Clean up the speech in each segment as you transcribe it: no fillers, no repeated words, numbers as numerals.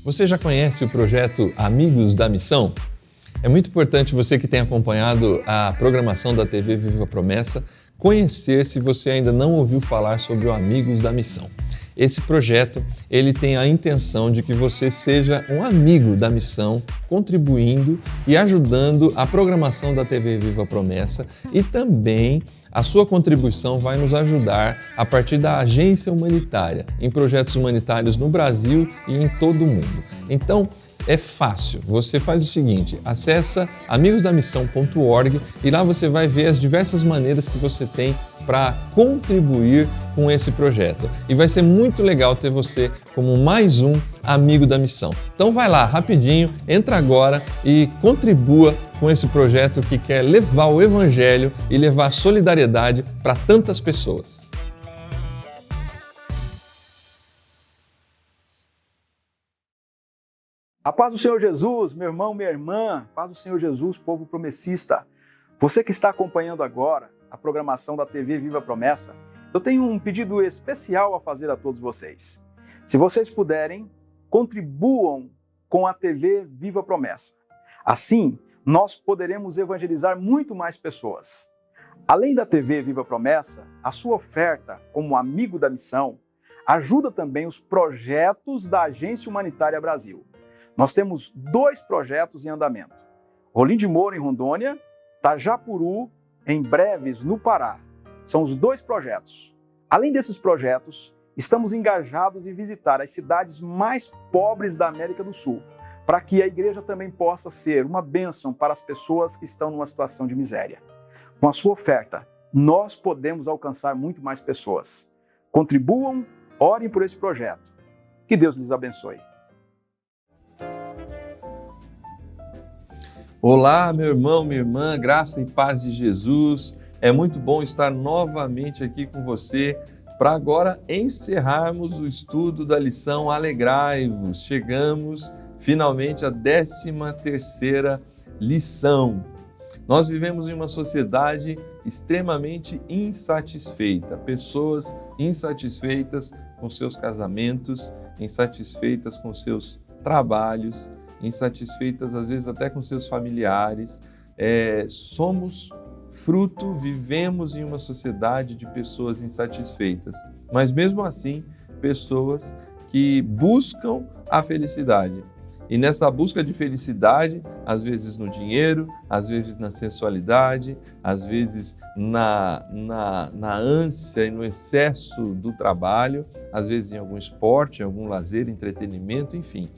Você já conhece o projeto Amigos da Missão? É muito importante você que tem acompanhado a programação da TV Viva Promessa conhecer se você ainda não ouviu falar sobre o Amigos da Missão. Esse projeto, ele tem a intenção de que você seja um amigo da missão, contribuindo e ajudando a programação da TV Viva Promessa, e também a sua contribuição vai nos ajudar a partir da agência humanitária, em projetos humanitários no Brasil e em todo o mundo. Então, é fácil, você faz o seguinte, acessa amigosdamissão.org e lá você vai ver as diversas maneiras que você tem para contribuir com esse projeto. E vai ser muito legal ter você como mais um amigo da missão. Então vai lá, rapidinho, entra agora e contribua com esse projeto que quer levar o Evangelho e levar solidariedade para tantas pessoas. A paz do Senhor Jesus, meu irmão, minha irmã, paz do Senhor Jesus, povo promessista. Você que está acompanhando agora a programação da TV Viva Promessa, eu tenho um pedido especial a fazer a todos vocês. Se vocês puderem, contribuam com a TV Viva Promessa. Assim, nós poderemos evangelizar muito mais pessoas. Além da TV Viva Promessa, a sua oferta como amigo da missão ajuda também os projetos da Agência Humanitária Brasil. Nós temos 2 projetos em andamento. Rolim de Moura, em Rondônia, Tajapuru, em Breves, no Pará. São os 2 projetos. Além desses projetos, estamos engajados em visitar as cidades mais pobres da América do Sul, para que a igreja também possa ser uma bênção para as pessoas que estão numa situação de miséria. Com a sua oferta, nós podemos alcançar muito mais pessoas. Contribuam, orem por esse projeto. Que Deus lhes abençoe. Olá, meu irmão, minha irmã, graça e paz de Jesus. É muito bom estar novamente aqui com você para agora encerrarmos o estudo da lição Alegrai-vos. Chegamos finalmente à 13ª lição. Nós vivemos em uma sociedade extremamente insatisfeita, pessoas insatisfeitas com seus casamentos, insatisfeitas com seus trabalhos, insatisfeitas às vezes até com seus familiares. Somos fruto, vivemos em uma sociedade de pessoas insatisfeitas, mas mesmo assim, pessoas que buscam a felicidade. E nessa busca de felicidade, às vezes no dinheiro, às vezes na sensualidade, às vezes na ânsia e no excesso do trabalho, às vezes em algum esporte, em algum lazer, entretenimento, enfim.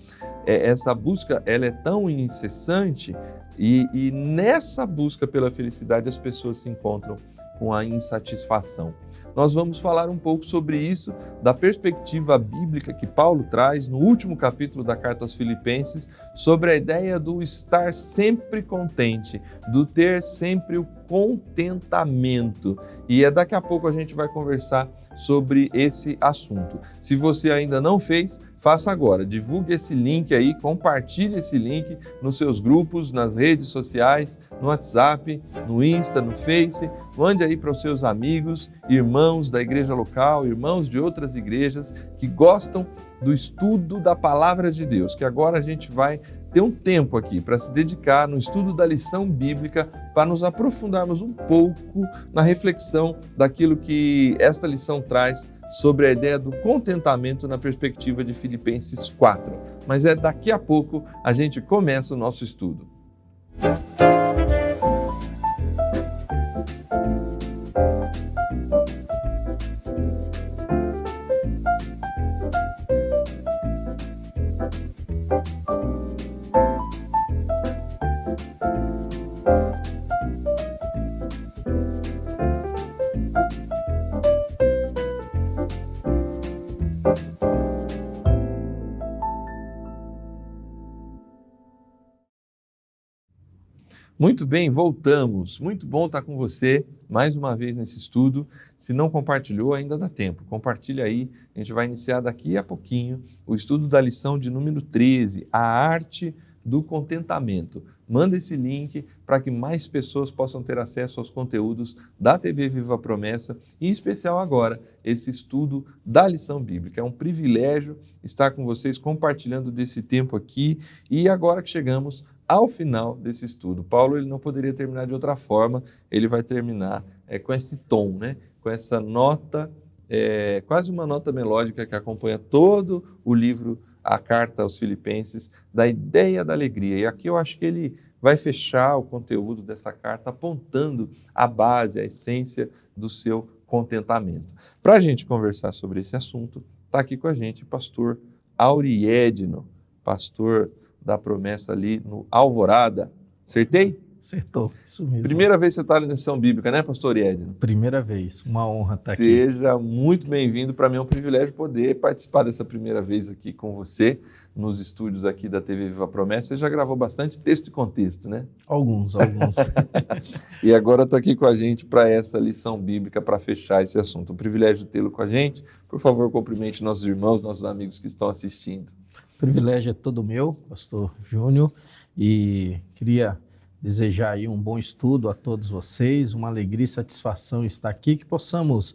Essa busca ela é tão incessante e nessa busca pela felicidade as pessoas se encontram com a insatisfação. Nós vamos falar um pouco sobre isso, da perspectiva bíblica que Paulo traz no último capítulo da carta aos Filipenses, sobre a ideia do estar sempre contente, do ter sempre o contentamento. E daqui a pouco a gente vai conversar sobre esse assunto. Se você ainda não fez, faça agora. Divulgue esse link aí, compartilhe esse link nos seus grupos, nas redes sociais, no WhatsApp, no Insta, no Face. Mande aí para os seus amigos, irmãos da igreja local, irmãos de outras igrejas que gostam do estudo da palavra de Deus, que agora a gente vai ter um tempo aqui para se dedicar no estudo da lição bíblica, para nos aprofundarmos um pouco na reflexão daquilo que esta lição traz sobre a ideia do contentamento na perspectiva de Filipenses 4. Mas daqui a pouco a gente começa o nosso estudo. Muito bem, voltamos. Muito bom estar com você mais uma vez nesse estudo. Se não compartilhou, ainda dá tempo. Compartilha aí. A gente vai iniciar daqui a pouquinho o estudo da lição de número 13, a arte do contentamento. manda esse link para que mais pessoas possam ter acesso aos conteúdos da TV Viva a Promessa, e em especial agora, esse estudo da lição bíblica. É um privilégio estar com vocês compartilhando desse tempo aqui, e agora que chegamos ao final desse estudo. Paulo ele não poderia terminar de outra forma, ele vai terminar com esse tom, né? Com essa nota, quase uma nota melódica que acompanha todo o livro, a carta aos Filipenses, da ideia da alegria. E aqui eu acho que ele vai fechar o conteúdo dessa carta apontando a base, a essência do seu contentamento. Para a gente conversar sobre esse assunto, está aqui com a gente o pastor Auriedno, pastor da Promessa ali no Alvorada. Acertei? Acertou, isso mesmo. Primeira vez que você está na lição bíblica, né, pastor Auriedno? Primeira vez, uma honra estar aqui. Seja muito bem-vindo, para mim é um privilégio poder participar dessa primeira vez aqui com você, nos estúdios aqui da TV Viva a Promessa. Você já gravou bastante texto e contexto, né? Alguns. E agora está aqui com a gente para essa lição bíblica, para fechar esse assunto. Um privilégio tê-lo com a gente. Por favor, cumprimente nossos irmãos, nossos amigos que estão assistindo. O privilégio é todo meu, pastor Júnior, e queria desejar aí um bom estudo a todos vocês, uma alegria e satisfação estar aqui, que possamos,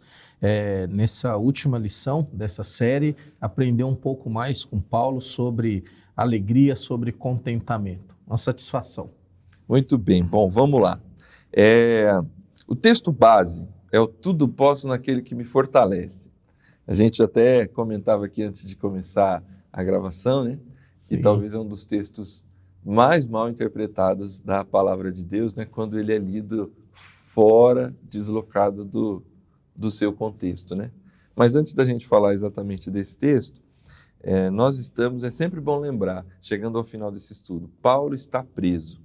nessa última lição dessa série, aprender um pouco mais com Paulo sobre alegria, sobre contentamento. Uma satisfação. Muito bem, bom, vamos lá. O texto base é o tudo posso naquele que me fortalece. A gente até comentava aqui antes de começar a gravação, né? Sim. Que talvez é um dos textos mais mal interpretados da palavra de Deus, né? Quando ele é lido fora, deslocado do seu contexto, né? Mas antes da gente falar exatamente desse texto, nós estamos, é sempre bom lembrar, chegando ao final desse estudo, Paulo está preso.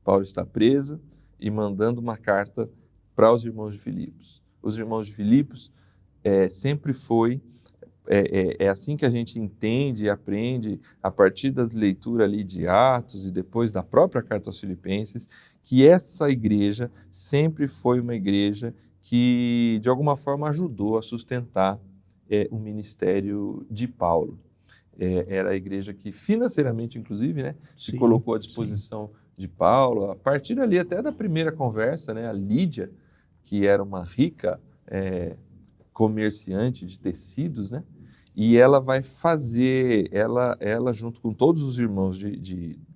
Paulo está preso e mandando uma carta para os irmãos de Filipos. Os irmãos de Filipos sempre foi... É assim que a gente entende e aprende, a partir da leitura ali de Atos e depois da própria carta aos Filipenses, que essa igreja sempre foi uma igreja que, de alguma forma, ajudou a sustentar o ministério de Paulo. Era a igreja que, financeiramente, inclusive, né, se colocou à disposição de Paulo, a partir ali até da primeira conversa, né, a Lídia, que era uma rica comerciante de tecidos, né? E ela vai fazer, ela junto com todos os irmãos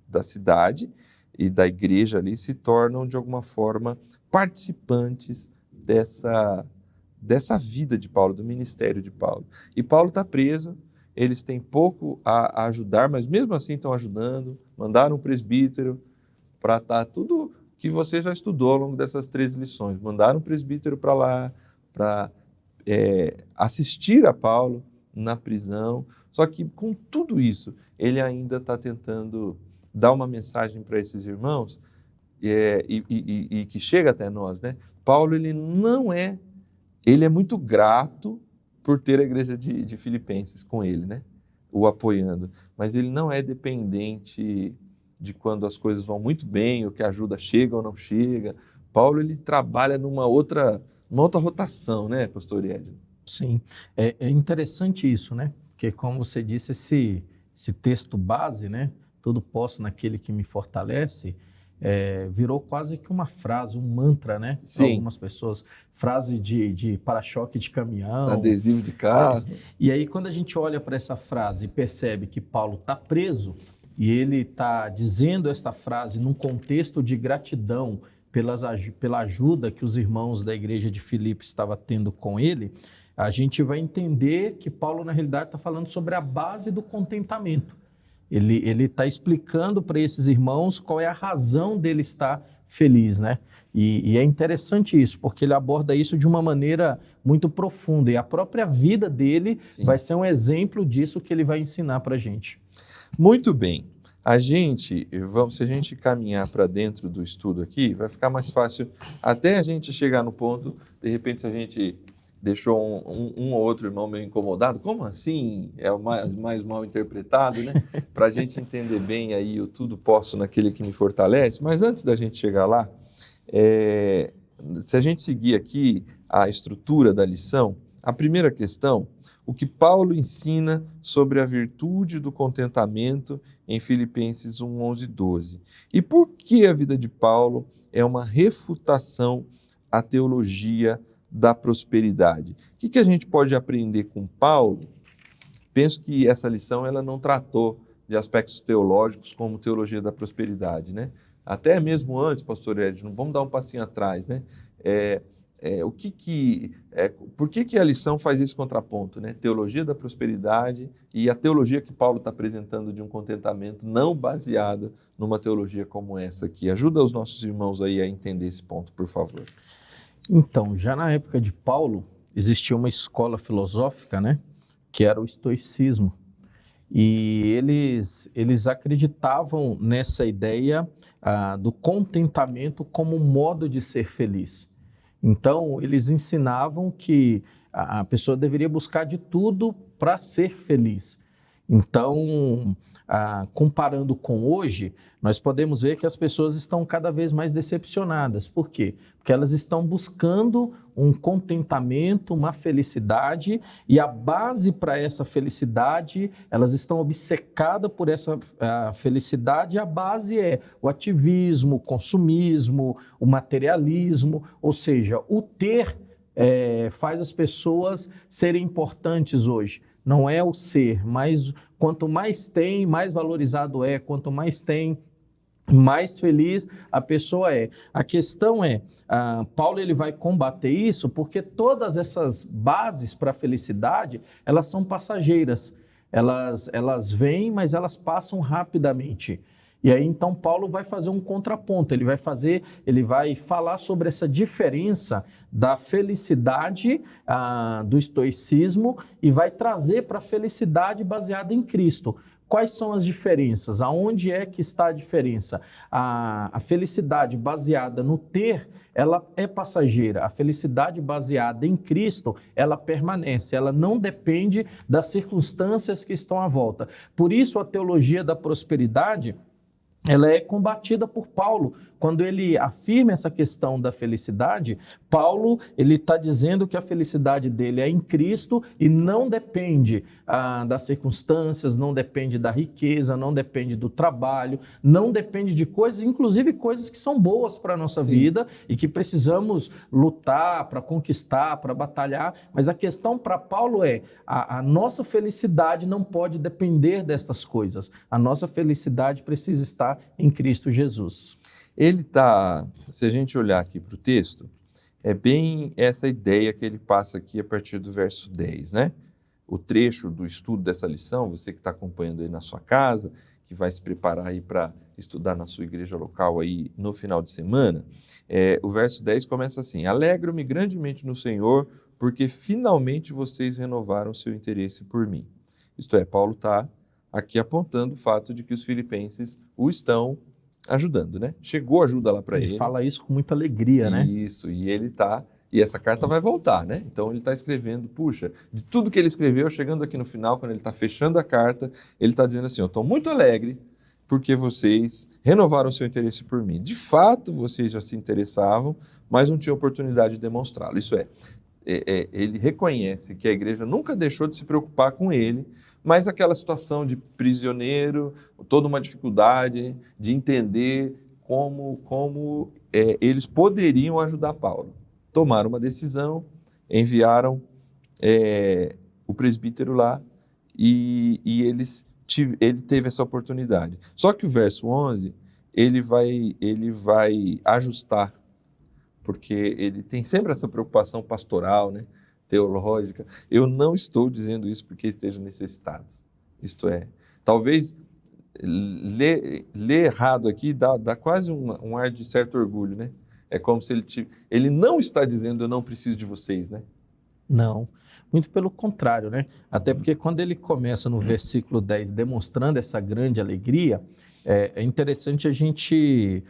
da cidade e da igreja ali, se tornam, de alguma forma, participantes dessa vida de Paulo, do ministério de Paulo. E Paulo está preso, eles têm pouco a ajudar, mas mesmo assim estão ajudando, mandaram um presbítero para estar tudo que você já estudou ao longo dessas 13 lições. Mandaram um presbítero para lá, para assistir a Paulo na prisão, só que com tudo isso, ele ainda está tentando dar uma mensagem para esses irmãos e que chega até nós, né? Paulo, ele é muito grato por ter a igreja de Filipenses com ele, né? O apoiando, mas ele não é dependente de quando as coisas vão muito bem, ou que a ajuda chega ou não chega. Paulo, ele trabalha numa outra rotação, né, pastor Edno? Sim, é interessante isso, né? Porque, como você disse, esse texto base, né? Tudo posso naquele que me fortalece, virou quase que uma frase, um mantra, né? Para algumas pessoas. Frase de para-choque de caminhão. Adesivo de carro. E aí, quando a gente olha para essa frase e percebe que Paulo está preso, e ele está dizendo esta frase num contexto de gratidão pela ajuda que os irmãos da igreja de Filipos estavam tendo com ele, a gente vai entender que Paulo, na realidade, está falando sobre a base do contentamento. Ele está explicando para esses irmãos qual é a razão dele estar feliz, né? E é interessante isso, porque ele aborda isso de uma maneira muito profunda, e a própria vida dele vai ser um exemplo disso que ele vai ensinar para a gente. Muito bem. Se a gente caminhar para dentro do estudo aqui, vai ficar mais fácil até a gente chegar no ponto, de repente, se a gente deixou um ou outro irmão meio incomodado, como assim? É o mais mal interpretado, né? Para a gente entender bem aí o tudo posso naquele que me fortalece. Mas antes da gente chegar lá, se a gente seguir aqui a estrutura da lição, a primeira questão, o que Paulo ensina sobre a virtude do contentamento em Filipenses 1, 11 e 12. E por que a vida de Paulo é uma refutação à teologia da prosperidade? O que a gente pode aprender com Paulo? Penso que essa lição ela não tratou de aspectos teológicos como teologia da prosperidade, né? Até mesmo antes, pastor Edson, vamos dar um passinho atrás, né? Por que a lição faz esse contraponto, né? Teologia da prosperidade e a teologia que Paulo está apresentando de um contentamento não baseado numa teologia como essa aqui. Ajuda os nossos irmãos aí a entender esse ponto, por favor. Então, já na época de Paulo, existia uma escola filosófica, né? Que era o estoicismo. E eles acreditavam nessa ideia do contentamento como modo de ser feliz. Então, eles ensinavam que a pessoa deveria buscar de tudo para ser feliz. Então, comparando com hoje, nós podemos ver que as pessoas estão cada vez mais decepcionadas. Por quê? Porque elas estão buscando um contentamento, uma felicidade, e a base para essa felicidade, elas estão obcecadas por essa felicidade, e a base é o ativismo, o consumismo, o materialismo, ou seja, o ter faz as pessoas serem importantes hoje. Não é o ser, mas quanto mais tem, mais valorizado é, quanto mais tem, mais feliz a pessoa é. A questão é, Paulo ele vai combater isso porque todas essas bases para a felicidade, elas são passageiras. Elas vêm, mas elas passam rapidamente. E aí, então, Paulo vai fazer um contraponto, ele vai falar sobre essa diferença da felicidade do estoicismo e vai trazer para a felicidade baseada em Cristo. Quais são as diferenças? Aonde é que está a diferença? A felicidade baseada no ter, ela é passageira. A felicidade baseada em Cristo, ela permanece, ela não depende das circunstâncias que estão à volta. Por isso, a teologia da prosperidade, ela é combatida por Paulo. Quando ele afirma essa questão da felicidade, Paulo ele está dizendo que a felicidade dele é em Cristo e não depende das circunstâncias, não depende da riqueza, não depende do trabalho, não depende de coisas, inclusive coisas que são boas para a nossa vida e que precisamos lutar para conquistar, para batalhar. Mas a questão para Paulo é a nossa felicidade não pode depender dessas coisas. A nossa felicidade precisa estar em Cristo Jesus. Ele está, se a gente olhar aqui para o texto, é bem essa ideia que ele passa aqui a partir do verso 10, né? O trecho do estudo dessa lição, você que está acompanhando aí na sua casa, que vai se preparar aí para estudar na sua igreja local aí no final de semana, o verso 10 começa assim: alegro-me grandemente no Senhor, porque finalmente vocês renovaram seu interesse por mim. Isto é, Paulo está aqui apontando o fato de que os filipenses o estão ajudando, né? Chegou ajuda lá para ele. Ele fala isso com muita alegria, né? Isso, e essa carta vai voltar, né? Então ele está escrevendo, puxa, de tudo que ele escreveu, chegando aqui no final, quando ele está fechando a carta, ele está dizendo assim: eu estou muito alegre porque vocês renovaram seu interesse por mim. De fato, vocês já se interessavam, mas não tinham oportunidade de demonstrá-lo. Isso ele reconhece que a igreja nunca deixou de se preocupar com ele, mas aquela situação de prisioneiro, toda uma dificuldade de entender como eles poderiam ajudar Paulo. Tomaram uma decisão, enviaram o presbítero lá e ele teve essa oportunidade. Só que o verso 11, ele vai ajustar, porque ele tem sempre essa preocupação pastoral, né? Teológica. Eu não estou dizendo isso porque esteja necessitado. Isto é, talvez ler errado aqui dá quase um ar de certo orgulho, né? É como se ele não está dizendo eu não preciso de vocês, né? Não, muito pelo contrário, né? Até porque quando ele começa no versículo 10 demonstrando essa grande alegria, é interessante a gente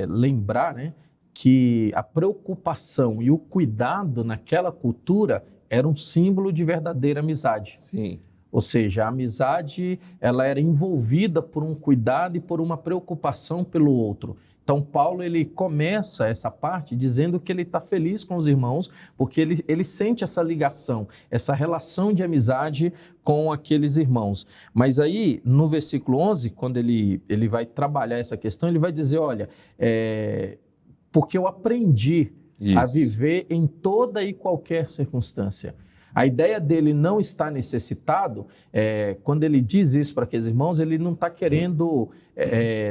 lembrar, né, que a preocupação e o cuidado naquela cultura era um símbolo de verdadeira amizade. Sim. Ou seja, a amizade ela era envolvida por um cuidado e por uma preocupação pelo outro. Então, Paulo ele começa essa parte dizendo que ele está feliz com os irmãos, porque ele sente essa ligação, essa relação de amizade com aqueles irmãos. Mas aí, no versículo 11, quando ele vai trabalhar essa questão, ele vai dizer, olha, porque eu aprendi a viver em toda e qualquer circunstância. A ideia dele não estar necessitado, quando ele diz isso para aqueles irmãos, ele não está querendo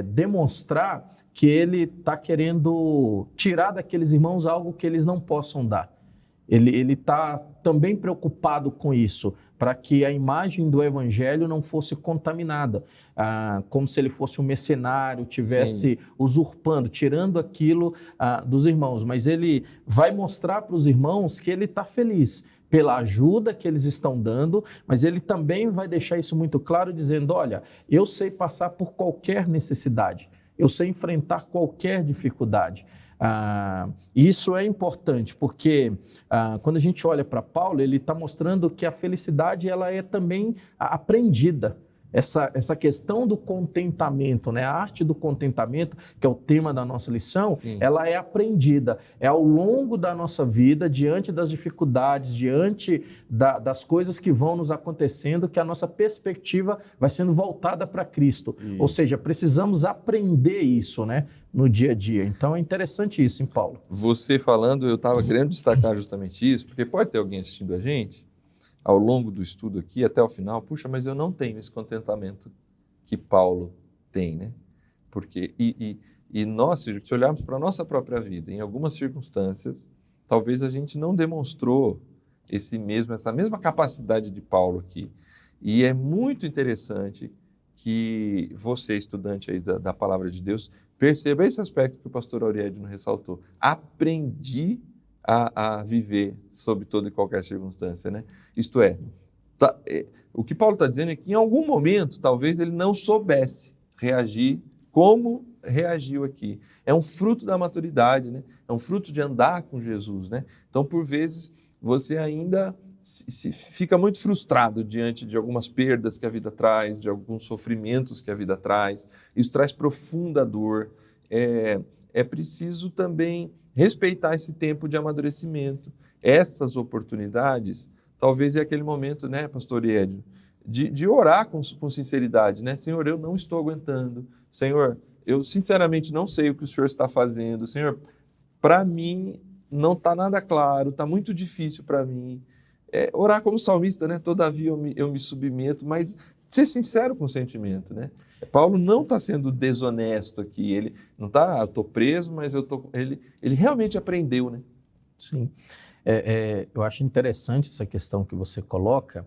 demonstrar que ele está querendo tirar daqueles irmãos algo que eles não possam dar. Ele está também preocupado com isso, para que a imagem do evangelho não fosse contaminada, como se ele fosse um mercenário, tivesse usurpando, tirando aquilo dos irmãos. Mas ele vai mostrar para os irmãos que ele está feliz pela ajuda que eles estão dando, mas ele também vai deixar isso muito claro, dizendo, olha, eu sei passar por qualquer necessidade, eu sei enfrentar qualquer dificuldade. Isso é importante, porque quando a gente olha para Paulo, ele está mostrando que a felicidade ela é também aprendida. Essa questão do contentamento, né? A arte do contentamento, que é o tema da nossa lição, ela é aprendida. É ao longo da nossa vida, diante das dificuldades, diante das coisas que vão nos acontecendo, que a nossa perspectiva vai sendo voltada para Cristo. Ou seja, precisamos aprender isso, né? No dia a dia. Então é interessante isso, hein, Paulo? Você falando, eu estava querendo destacar justamente isso, porque pode ter alguém assistindo a gente, ao longo do estudo aqui, até o final, puxa, mas eu não tenho esse contentamento que Paulo tem, né? Porque, e nós, se olharmos para a nossa própria vida, em algumas circunstâncias, talvez a gente não demonstrou essa mesma capacidade de Paulo aqui. E é muito interessante que você, estudante aí da Palavra de Deus, perceba esse aspecto que o pastor Auriedino ressaltou. Aprendi a viver sob toda e qualquer circunstância, né? Isto é, o que Paulo está dizendo é que em algum momento, talvez ele não soubesse reagir como reagiu aqui. É um fruto da maturidade, né? É um fruto de andar com Jesus, né? Então, por vezes, você ainda fica muito frustrado diante de algumas perdas que a vida traz, de alguns sofrimentos que a vida traz. Isso traz profunda dor. É preciso também respeitar esse tempo de amadurecimento. Essas oportunidades, talvez é aquele momento, né, pastor Edno, de orar com sinceridade, né? Senhor, eu não estou aguentando. Senhor, eu sinceramente não sei o que o Senhor está fazendo. Senhor, para mim não está nada claro, está muito difícil para mim. Orar como salmista, né? Todavia eu me submeto, mas ser sincero com o sentimento, né? Paulo não está sendo desonesto aqui, ele não está, eu estou preso, mas ele realmente aprendeu, né? Sim, eu acho interessante essa questão que você coloca,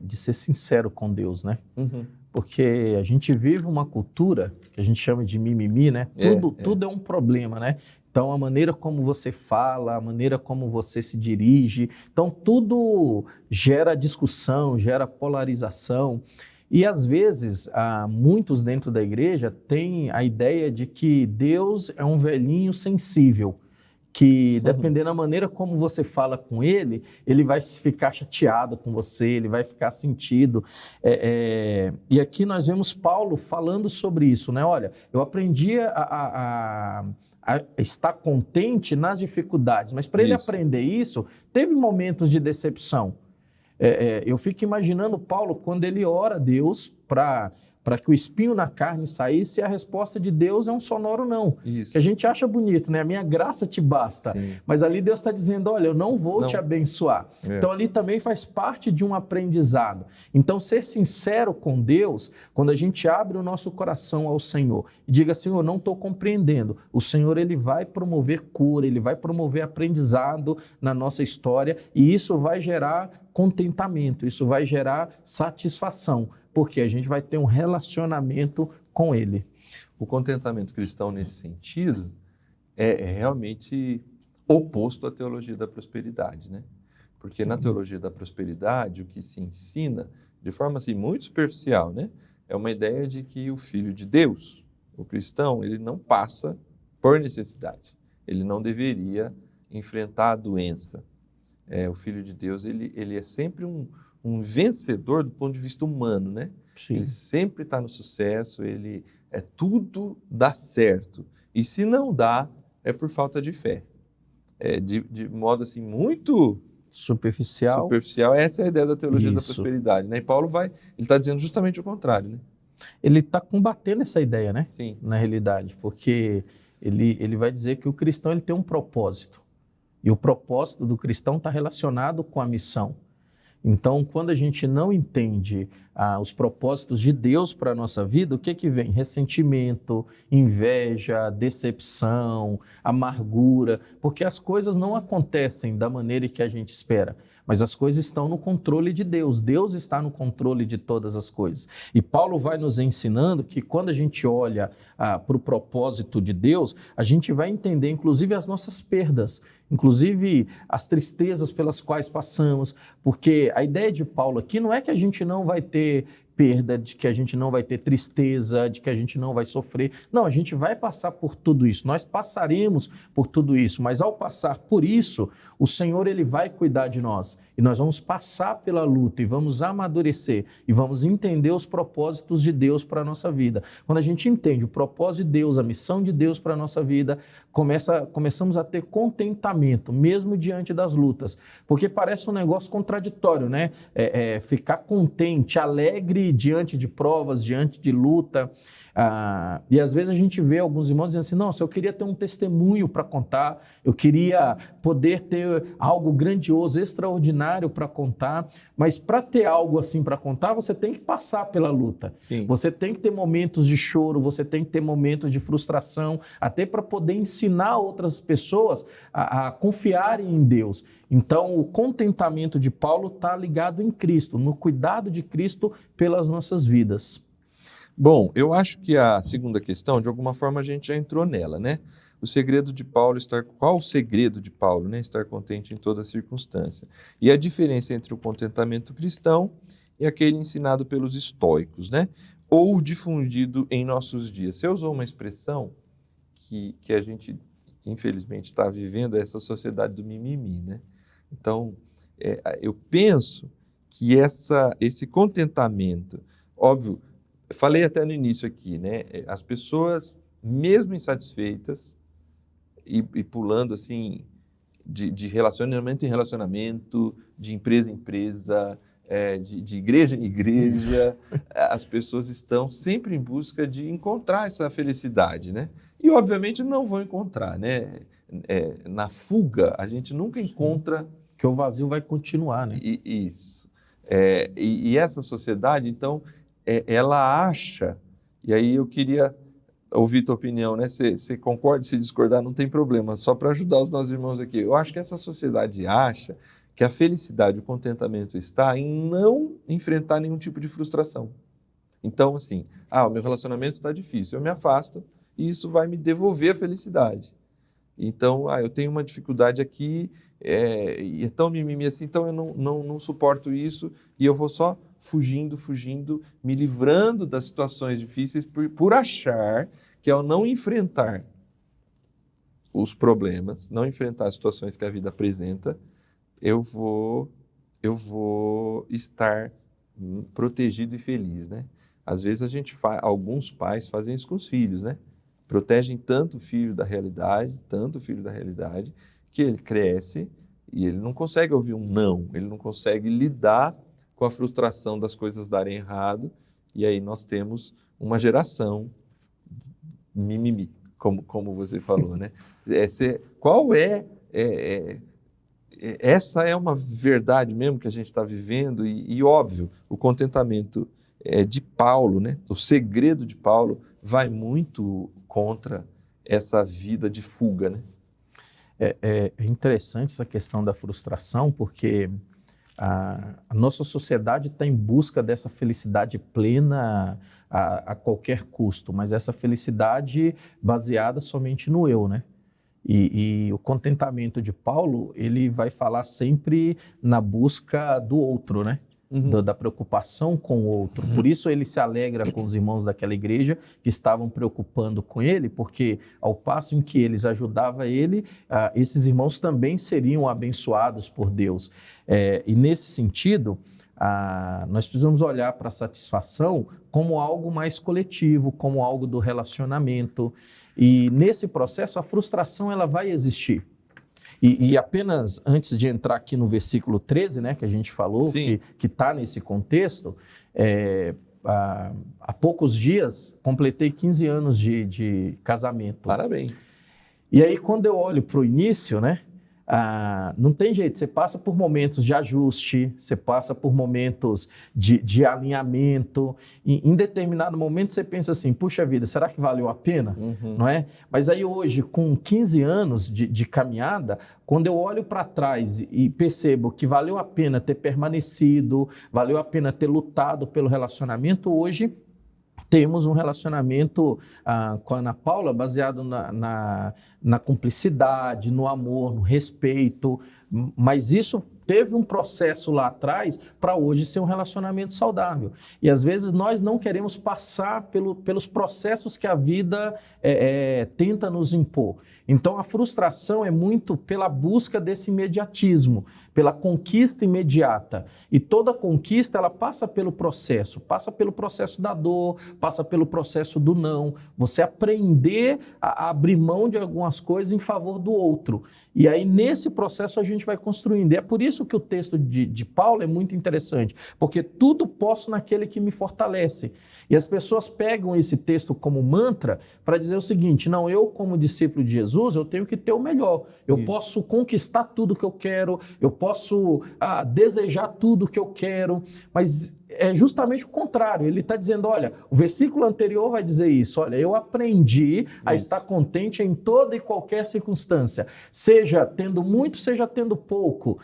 de ser sincero com Deus, né? Uhum. Porque a gente vive uma cultura que a gente chama de mimimi, né? Tudo é um problema, né? Então, a maneira como você fala, a maneira como você se dirige, então tudo gera discussão, gera polarização. E, às vezes, muitos dentro da igreja têm a ideia de que Deus é um velhinho sensível, que, dependendo da maneira como você fala com ele, ele vai ficar chateado com você, ele vai ficar sentido. E aqui nós vemos Paulo falando sobre isso, né? Olha, eu aprendi a estar contente nas dificuldades, mas para ele aprender isso, teve momentos de decepção. Eu fico imaginando Paulo quando ele ora a Deus para que o espinho na carne saísse, e a resposta de Deus é um sonoro não. Isso. Que a gente acha bonito, né? A minha graça te basta. Sim. Mas ali Deus está dizendo, olha, eu não vou te abençoar. Então ali também faz parte de um aprendizado. Então ser sincero com Deus, quando a gente abre o nosso coração ao Senhor e diga, Senhor, não estou compreendendo. O Senhor, ele vai promover cura, ele vai promover aprendizado na nossa história, e isso vai gerar contentamento, isso vai gerar satisfação, porque a gente vai ter um relacionamento com ele. O contentamento cristão nesse sentido é realmente oposto à teologia da prosperidade, né? Porque na teologia da prosperidade, o que se ensina, de forma assim, muito superficial, né? É uma ideia de que o Filho de Deus, o cristão, ele não passa por necessidade. Ele não deveria enfrentar a doença. O Filho de Deus, ele é sempre um vencedor do ponto de vista humano, né? Sim. Ele sempre está no sucesso, tudo dá certo. E se não dá, é por falta de fé. De modo assim muito superficial. Essa é a ideia da teologia da Isso. prosperidade, né? E Paulo ele está dizendo justamente o contrário, né? Ele está combatendo essa ideia, né? Sim. Na realidade, porque ele vai dizer que o cristão ele tem um propósito. E o propósito do cristão está relacionado com a missão. Então, quando a gente não entende os propósitos de Deus para a nossa vida, o que vem? Ressentimento, inveja, decepção, amargura, porque as coisas não acontecem da maneira que a gente espera, mas as coisas estão no controle de Deus. Deus está no controle de todas as coisas. E Paulo vai nos ensinando que quando a gente olha para o propósito de Deus, a gente vai entender inclusive as nossas perdas, inclusive as tristezas pelas quais passamos, porque a ideia de Paulo aqui não é que a gente não vai ter perda, de que a gente não vai ter tristeza, de que a gente não vai sofrer. Não, a gente vai passar por tudo isso, nós passaremos por tudo isso, mas ao passar por isso, o Senhor ele vai cuidar de nós e nós vamos passar pela luta e vamos amadurecer e vamos entender os propósitos de Deus para a nossa vida. Quando a gente entende o propósito de Deus, a missão de Deus para a nossa vida, começamos a ter contentamento, mesmo diante das lutas, porque parece um negócio contraditório, né? Ficar contente, alegre diante de provas, diante de luta. E às vezes a gente vê alguns irmãos dizendo assim, nossa, eu queria ter um testemunho para contar, eu queria poder ter algo grandioso, extraordinário para contar, mas para ter algo assim para contar, você tem que passar pela luta. Sim. Você tem que ter momentos de choro, você tem que ter momentos de frustração, até para poder ensinar outras pessoas a confiarem em Deus. Então, o contentamento de Paulo está ligado em Cristo, no cuidado de Cristo pelas nossas vidas. Bom, eu acho que a segunda questão, de alguma forma, a gente já entrou nela, né? Qual o segredo de Paulo, né? Estar contente em toda circunstância. E a diferença entre o contentamento cristão e aquele ensinado pelos estoicos, né? Ou difundido em nossos dias. Você usou uma expressão que a gente, infelizmente, está vivendo, essa sociedade do mimimi, né? Então, eu penso que esse contentamento, óbvio, eu falei até no início aqui, né? As pessoas, mesmo insatisfeitas e pulando assim de relacionamento em relacionamento, de empresa em empresa, de igreja em igreja, as pessoas estão sempre em busca de encontrar essa felicidade, né? E obviamente não vão encontrar, né? Na fuga, a gente nunca encontra... Que o vazio vai continuar, né? Isso. E essa sociedade, então... ela acha, e aí eu queria ouvir tua opinião, né? Você concorda? Se discordar, não tem problema, só para ajudar os nossos irmãos aqui. Eu acho que essa sociedade acha que a felicidade, o contentamento está em não enfrentar nenhum tipo de frustração. Então, assim, o meu relacionamento está difícil, eu me afasto e isso vai me devolver a felicidade. Então, eu tenho uma dificuldade aqui, e é tão mimimi assim, então eu não suporto isso e eu vou só fugindo, me livrando das situações difíceis por achar que ao não enfrentar os problemas, não enfrentar as situações que a vida apresenta, eu vou estar protegido e feliz, né? Às vezes alguns pais fazem isso com os filhos, né? Protegem tanto o filho da realidade, que ele cresce e ele não consegue ouvir um não, ele não consegue lidar com a frustração das coisas darem errado, e aí nós temos uma geração mimimi, como você falou, né? Essa é uma verdade mesmo que a gente está vivendo, e óbvio, o contentamento de Paulo, né? O segredo de Paulo vai muito contra essa vida de fuga, né? É interessante essa questão da frustração, porque a nossa sociedade está em busca dessa felicidade plena a qualquer custo, mas essa felicidade baseada somente no eu, né? E o contentamento de Paulo, ele vai falar sempre na busca do outro, né? Da preocupação com o outro. Por isso ele se alegra com os irmãos daquela igreja que estavam preocupando com ele, porque ao passo em que eles ajudavam ele, esses irmãos também seriam abençoados por Deus. E nesse sentido, nós precisamos olhar para a satisfação como algo mais coletivo, como algo do relacionamento. E nesse processo a frustração ela vai existir. E apenas antes de entrar aqui no versículo 13, né, que a gente falou, que está nesse contexto, há poucos dias completei 15 anos de casamento. Parabéns. E aí quando eu olho para o início, né, não tem jeito, você passa por momentos de ajuste, você passa por momentos de alinhamento, e em determinado momento você pensa assim, puxa vida, será que valeu a pena? Não é? Mas aí hoje, com 15 anos de caminhada, quando eu olho para trás e percebo que valeu a pena ter permanecido, valeu a pena ter lutado pelo relacionamento, hoje temos um relacionamento com a Ana Paula baseado na cumplicidade, no amor, no respeito, mas isso teve um processo lá atrás para hoje ser um relacionamento saudável. E às vezes nós não queremos passar pelos processos que a vida tenta nos impor. Então a frustração é muito pela busca desse imediatismo, pela conquista imediata. E toda conquista ela passa pelo processo da dor, passa pelo processo do não. Você aprender a abrir mão de algumas coisas em favor do outro. E aí nesse processo a gente vai construindo. E é por isso que o texto de Paulo é muito interessante, porque tudo posso naquele que me fortalece. E as pessoas pegam esse texto como mantra para dizer o seguinte, não, eu como discípulo de Jesus, eu tenho que ter o melhor. Eu posso conquistar tudo que eu quero, eu posso desejar tudo que eu quero, mas é justamente o contrário. Ele está dizendo, olha, o versículo anterior vai dizer isso, olha, eu aprendi a estar contente em toda e qualquer circunstância, seja tendo muito, seja tendo pouco.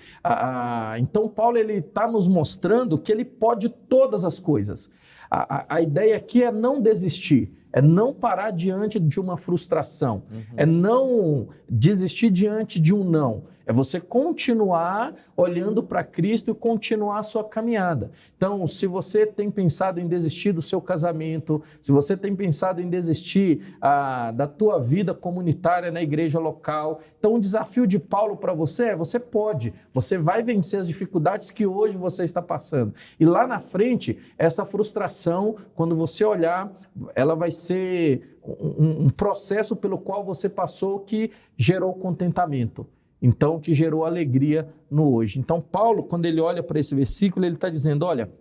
Então Paulo está nos mostrando que ele pode todas as coisas. A ideia aqui é não desistir, é não parar diante de uma frustração, é não desistir diante de um não, é você continuar olhando para Cristo e continuar a sua caminhada. Então, se você tem pensado em desistir do seu casamento, se você tem pensado em desistir da tua vida comunitária na igreja local, então o desafio de Paulo para você você pode, você vai vencer as dificuldades que hoje você está passando. E lá na frente, essa frustração, quando você olhar, ela vai ser um processo pelo qual você passou que gerou contentamento. Então, que gerou alegria no hoje. Então, Paulo, quando ele olha para esse versículo, ele está dizendo, olha,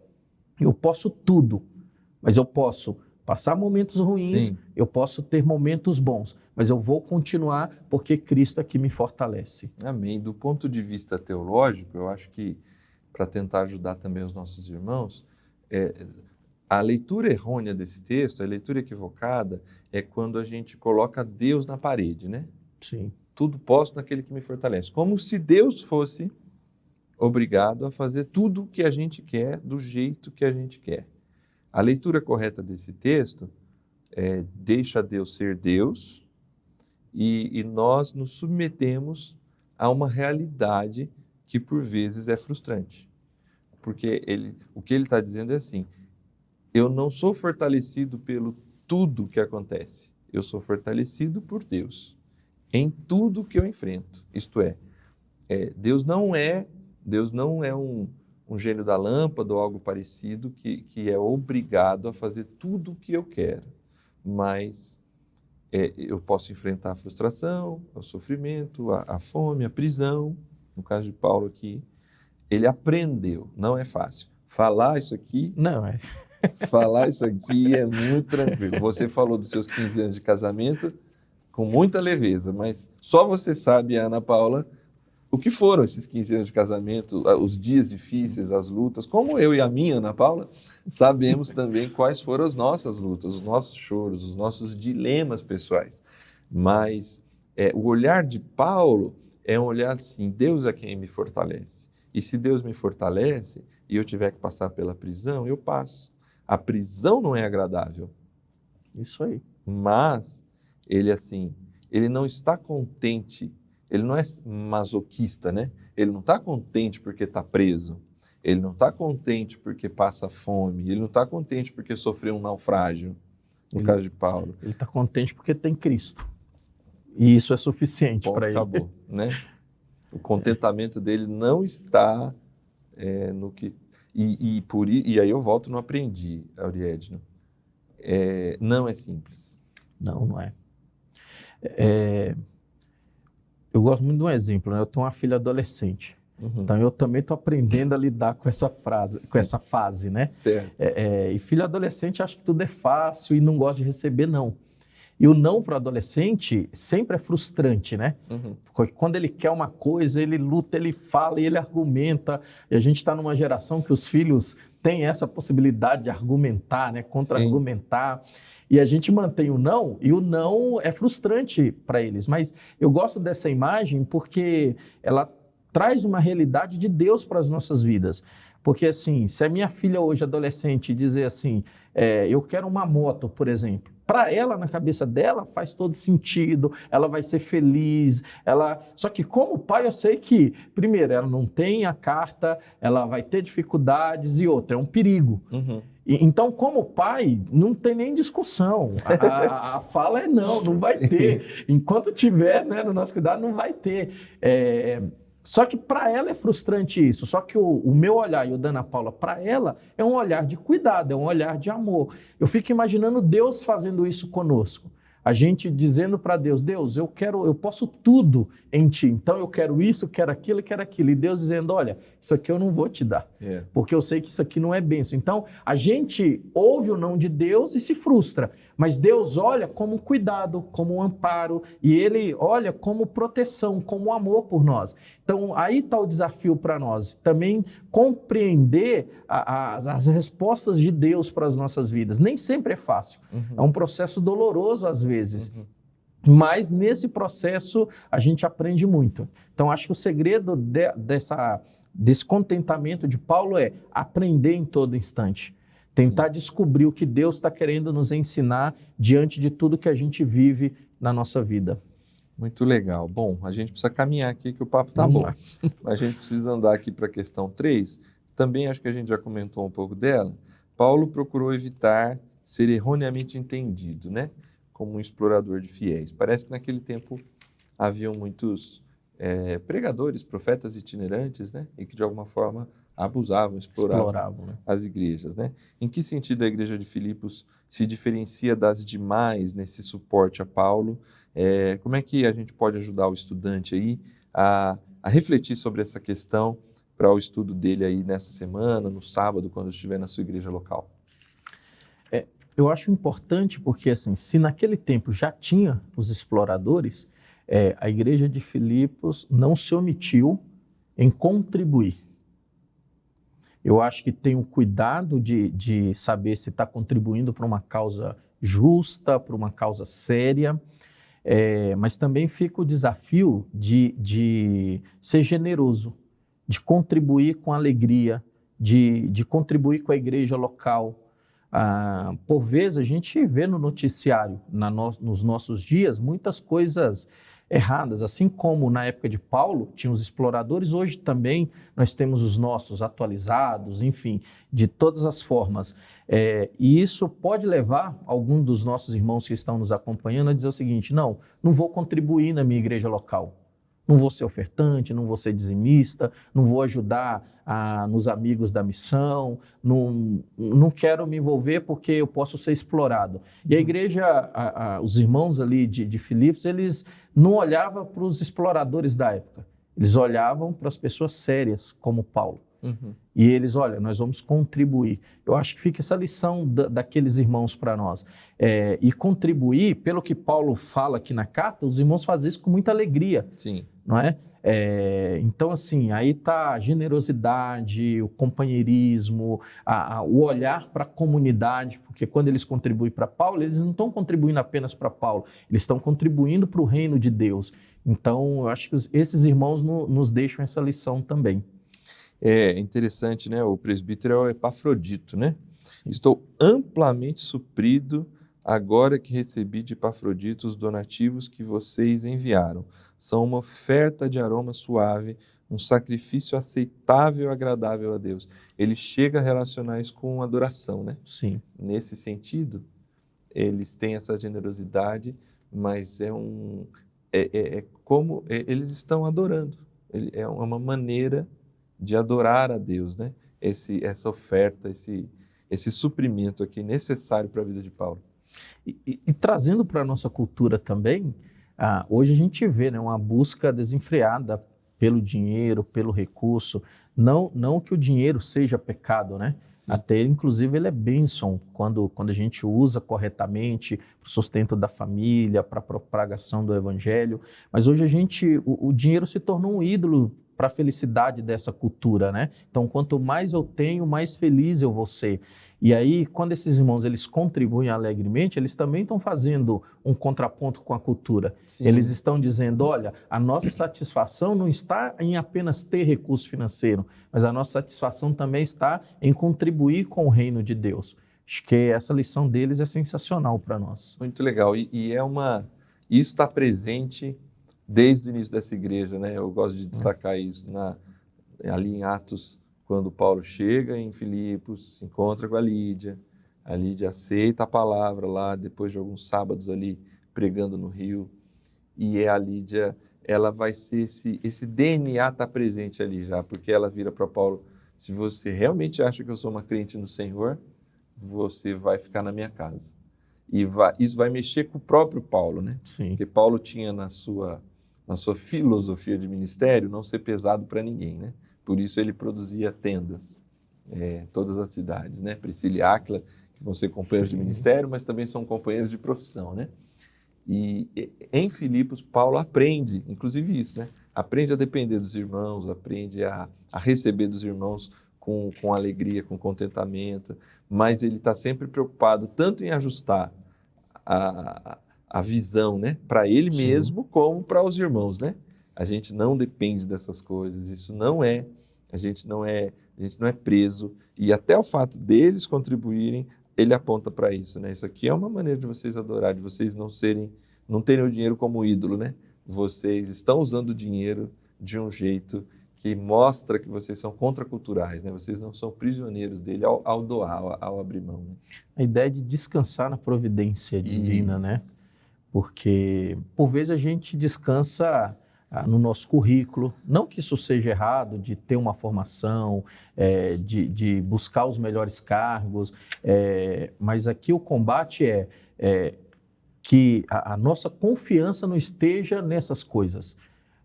eu posso tudo, mas eu posso passar momentos ruins, eu posso ter momentos bons, mas eu vou continuar porque Cristo aqui me fortalece. Amém. Do ponto de vista teológico, eu acho que, para tentar ajudar também os nossos irmãos, a leitura errônea desse texto, a leitura equivocada, é quando a gente coloca Deus na parede, né? Sim. Tudo posso naquele que me fortalece. Como se Deus fosse obrigado a fazer tudo o que a gente quer, do jeito que a gente quer. A leitura correta desse texto deixa Deus ser Deus e nós nos submetemos a uma realidade que por vezes é frustrante. Porque o que ele está dizendo é assim, eu não sou fortalecido pelo tudo que acontece, eu sou fortalecido por Deus. Em tudo que eu enfrento. Isto Deus não é um gênio da lâmpada ou algo parecido que é obrigado a fazer tudo o que eu quero. Mas eu posso enfrentar a frustração, o sofrimento, a fome, a prisão. No caso de Paulo aqui, ele aprendeu, não é fácil. Falar isso aqui é muito tranquilo. Você falou dos seus 15 anos de casamento, com muita leveza, mas só você sabe, Ana Paula, o que foram esses 15 anos de casamento, os dias difíceis, as lutas, como eu e a minha, Ana Paula, sabemos também quais foram as nossas lutas, os nossos choros, os nossos dilemas pessoais. Mas o olhar de Paulo é um olhar assim, Deus é quem me fortalece. E se Deus me fortalece e eu tiver que passar pela prisão, eu passo. A prisão não é agradável. Isso aí. Mas ele não está contente, ele não é masoquista, né? Ele não está contente porque está preso, ele não está contente porque passa fome, ele não está contente porque sofreu um naufrágio, no caso de Paulo. Ele está contente porque tem Cristo, e isso é suficiente para ele. Acabou, né? O contentamento dele não está no que e aí eu volto no aprendi, Auriedno. Não é simples. Não é. Eu gosto muito de um exemplo, né? Eu tenho uma filha adolescente. Então eu também estou aprendendo a lidar com essa fase, né? Certo. E filho adolescente acha que tudo é fácil e não gosta de receber não. E o não para o adolescente sempre é frustrante, né? Porque quando ele quer uma coisa, ele luta, ele fala e ele argumenta. E a gente está numa geração que os filhos têm essa possibilidade de argumentar, né? Contra-argumentar. E a gente mantém o não, e o não é frustrante para eles. Mas eu gosto dessa imagem porque ela traz uma realidade de Deus para as nossas vidas. Porque assim, se a minha filha hoje, adolescente, dizer assim, eu quero uma moto, por exemplo, para ela, na cabeça dela, faz todo sentido, ela vai ser feliz, só que como pai eu sei que, primeiro, ela não tem a carta, ela vai ter dificuldades e outra, é um perigo. Então, como pai, não tem nem discussão, a fala é não vai ter, enquanto tiver, né, no nosso cuidado, não vai ter. Só que para ela é frustrante isso, só que o meu olhar e o da Ana Paula para ela é um olhar de cuidado, é um olhar de amor. Eu fico imaginando Deus fazendo isso conosco. A gente dizendo para Deus, Deus, eu posso tudo em ti, então eu quero isso, quero aquilo e quero aquilo. E Deus dizendo, olha, isso aqui eu não vou te dar, porque eu sei que isso aqui não é bênção. Então, a gente ouve o não de Deus e se frustra, mas Deus olha como cuidado, como amparo, e Ele olha como proteção, como amor por nós. Então, aí está o desafio para nós, também compreender as respostas de Deus para as nossas vidas. Nem sempre é fácil, é um processo doloroso às vezes, mas nesse processo a gente aprende muito. Então, acho que o segredo desse contentamento de Paulo é aprender em todo instante. Tentar descobrir o que Deus está querendo nos ensinar diante de tudo que a gente vive na nossa vida. Muito legal. Bom, a gente precisa caminhar aqui que o papo tá bom. A gente precisa andar aqui para a questão 3. Também acho que a gente já comentou um pouco dela. Paulo procurou evitar ser erroneamente entendido, né? Como um explorador de fiéis. Parece que naquele tempo haviam muitos pregadores, profetas itinerantes, né? E que de alguma forma abusavam, exploravam né? As igrejas, né? Em que sentido a igreja de Filipos se diferencia das demais nesse suporte a Paulo? Como é que a gente pode ajudar o estudante aí a refletir sobre essa questão para o estudo dele aí nessa semana, no sábado, quando estiver na sua igreja local? Eu acho importante porque, assim, se naquele tempo já tinha os exploradores, a igreja de Filipos não se omitiu em contribuir. Eu acho que tem o cuidado de saber se está contribuindo para uma causa justa, para uma causa séria, mas também fica o desafio de ser generoso, de contribuir com alegria, de contribuir com a igreja local. Por vezes a gente vê no noticiário, nos nossos dias, muitas coisas erradas, assim como na época de Paulo tinha os exploradores, hoje também nós temos os nossos atualizados, enfim, de todas as formas. E isso pode levar algum dos nossos irmãos que estão nos acompanhando a dizer o seguinte, não vou contribuir na minha igreja local. Não vou ser ofertante, não vou ser dizimista, não vou ajudar nos amigos da missão, não quero me envolver porque eu posso ser explorado. E a igreja, os irmãos ali de Filipos, eles não olhavam para os exploradores da época, eles olhavam para as pessoas sérias como Paulo. E eles, olha, nós vamos contribuir. Eu acho que fica essa lição daqueles irmãos para nós. E contribuir, pelo que Paulo fala aqui na carta, os irmãos fazem isso com muita alegria. Sim. Não é? Então, assim, aí está a generosidade, o companheirismo, o olhar para a comunidade, porque quando eles contribuem para Paulo, eles não estão contribuindo apenas para Paulo, eles estão contribuindo para o reino de Deus. Então, eu acho que esses irmãos nos deixam essa lição também. É interessante, né? O presbítero é o Epafrodito, né? Estou amplamente suprido agora que recebi de Epafrodito os donativos que vocês enviaram. São uma oferta de aroma suave, um sacrifício aceitável e agradável a Deus. Ele chega a relacionar isso com adoração, né? Sim. Nesse sentido, eles têm essa generosidade, mas como eles estão adorando. É uma maneira de adorar a Deus, né? Essa oferta, esse suprimento aqui necessário para a vida de Paulo. E trazendo para a nossa cultura também, hoje a gente vê, né, uma busca desenfreada pelo dinheiro, pelo recurso. Não que o dinheiro seja pecado, né? Sim. Até, inclusive, ele é bênção quando a gente usa corretamente para o sustento da família, para a propagação do evangelho. Mas hoje o dinheiro se tornou um ídolo para a felicidade dessa cultura, né? Então, quanto mais eu tenho, mais feliz eu vou ser. E aí, quando esses irmãos eles contribuem alegremente, eles também estão fazendo um contraponto com a cultura. Sim. Eles estão dizendo, olha, a nossa satisfação não está em apenas ter recurso financeiro, mas a nossa satisfação também está em contribuir com o reino de Deus. Acho que essa lição deles é sensacional para nós. Muito legal. Isso está presente desde o início dessa igreja, né? Eu gosto de destacar isso ali em Atos, quando Paulo chega em Filipos, se encontra com a Lídia aceita a palavra lá, depois de alguns sábados ali pregando no Rio, e a Lídia, ela vai ser, esse DNA está presente ali já, porque ela vira para Paulo, se você realmente acha que eu sou uma crente no Senhor, você vai ficar na minha casa. E isso vai mexer com o próprio Paulo, né? Sim. Porque Paulo tinha na sua filosofia de ministério não ser pesado para ninguém, né? Por isso ele produzia tendas, todas as cidades, né? Priscila e Áquila, que vão ser companheiros de ministério, mas também são companheiros de profissão, né? E em Filipos, Paulo aprende, inclusive isso, né? Aprende a depender dos irmãos, aprende a receber dos irmãos com alegria, com contentamento, mas ele está sempre preocupado tanto em ajustar a visão, né, para ele mesmo, como para os irmãos, né? A gente não depende dessas coisas, a gente não é preso, e até o fato deles contribuírem, ele aponta para isso, né? Isso aqui é uma maneira de vocês adorarem, de vocês não terem o dinheiro como ídolo, né? Vocês estão usando o dinheiro de um jeito que mostra que vocês são contraculturais, né? Vocês não são prisioneiros dele ao doar, ao abrir mão, né? A ideia de descansar na providência divina, né? Porque, por vezes, a gente descansa no nosso currículo. Não que isso seja errado, de ter uma formação, de buscar os melhores cargos, mas aqui o combate é que a nossa confiança não esteja nessas coisas.